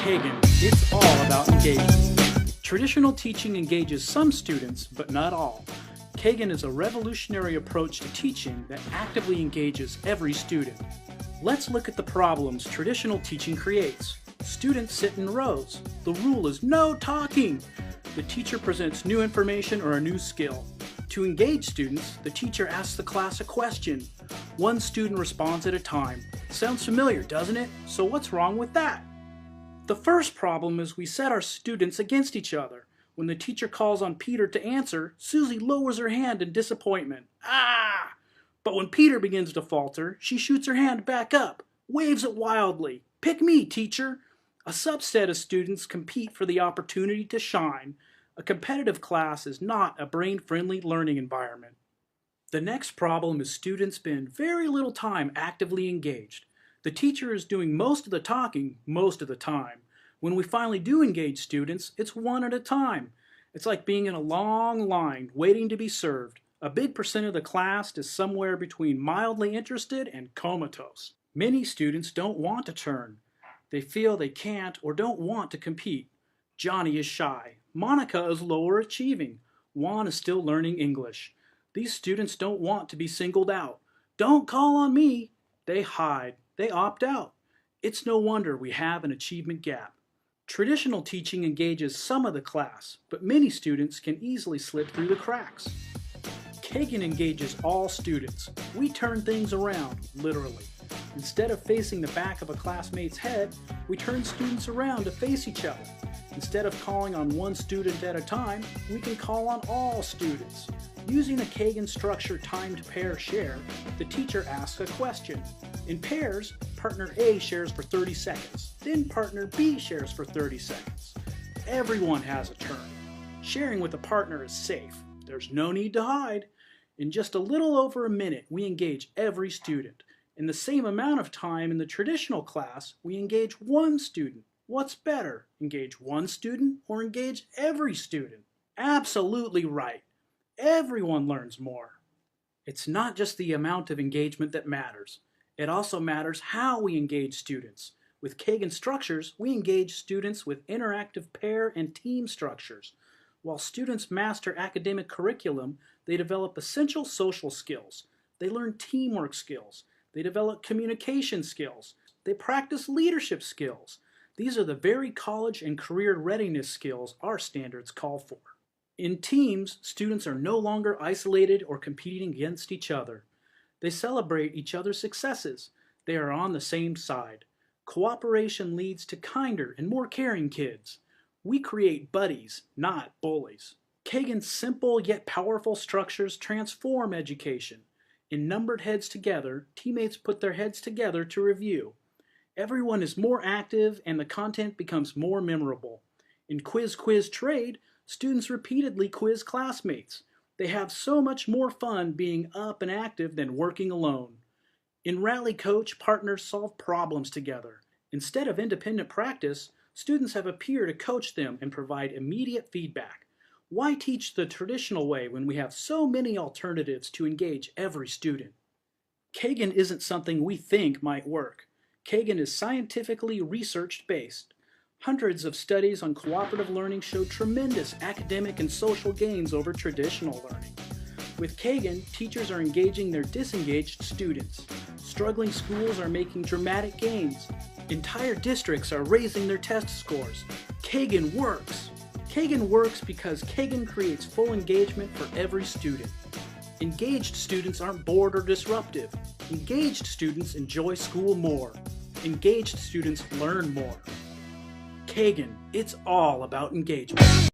Kagan, it's all about engagement. Traditional teaching engages some students, but not all. Kagan is a revolutionary approach to teaching that actively engages every student. Let's look at the problems traditional teaching creates. Students sit in rows. The rule is no talking. The teacher presents new information or a new skill. To engage students, the teacher asks the class a question. One student responds at a time. Sounds familiar, doesn't it? So what's wrong with that? The first problem is we set our students against each other. When the teacher calls on Peter to answer, Susie lowers her hand in disappointment. Ah! But when Peter begins to falter, she shoots her hand back up, waves it wildly. Pick me, teacher! A subset of students compete for the opportunity to shine. A competitive class is not a brain-friendly learning environment. The next problem is students spend very little time actively engaged. The teacher is doing most of the talking most of the time. When we finally do engage students, it's one at a time. It's like being in a long line waiting to be served. A big percent of the class is somewhere between mildly interested and comatose. Many students don't want to turn. They feel they can't or don't want to compete. Johnny is shy. Monica is lower achieving. Juan is still learning English. These students don't want to be singled out. Don't call on me. They hide. They opt out. It's no wonder we have an achievement gap. Traditional teaching engages some of the class, but many students can easily slip through the cracks. Kagan engages all students. We turn things around, literally. Instead of facing the back of a classmate's head, we turn students around to face each other. Instead of calling on one student at a time, we can call on all students. Using the Kagan structure timed pair share, the teacher asks a question. In pairs, partner A shares for 30 seconds, then partner B shares for 30 seconds. Everyone has a turn. Sharing with a partner is safe. There's no need to hide. In just a little over a minute, we engage every student. In the same amount of time in the traditional class, we engage one student. What's better, engage one student or engage every student? Absolutely right. Everyone learns more. It's not just the amount of engagement that matters. It also matters how we engage students. With Kagan structures, we engage students with interactive pair and team structures. While students master academic curriculum, they develop essential social skills. They learn teamwork skills. They develop communication skills. They practice leadership skills. These are the very college and career readiness skills our standards call for. In teams, students are no longer isolated or competing against each other. They celebrate each other's successes. They are on the same side. Cooperation leads to kinder and more caring kids. We create buddies, not bullies. Kagan's simple yet powerful structures transform education. In numbered heads together, teammates put their heads together to review. Everyone is more active and the content becomes more memorable. In quiz trade, students repeatedly quiz classmates. They have so much more fun being up and active than working alone. In rally coach, partners solve problems together. Instead of independent practice, students have a peer to coach them and provide immediate feedback. Why teach the traditional way when we have so many alternatives to engage every student? Kagan isn't something we think might work. Kagan is scientifically research-based. Hundreds of studies on cooperative learning show tremendous academic and social gains over traditional learning. With Kagan, teachers are engaging their disengaged students. Struggling schools are making dramatic gains. Entire districts are raising their test scores. Kagan works. Kagan works because Kagan creates full engagement for every student. Engaged students aren't bored or disruptive. Engaged students enjoy school more. Engaged students learn more. Kagan, it's all about engagement.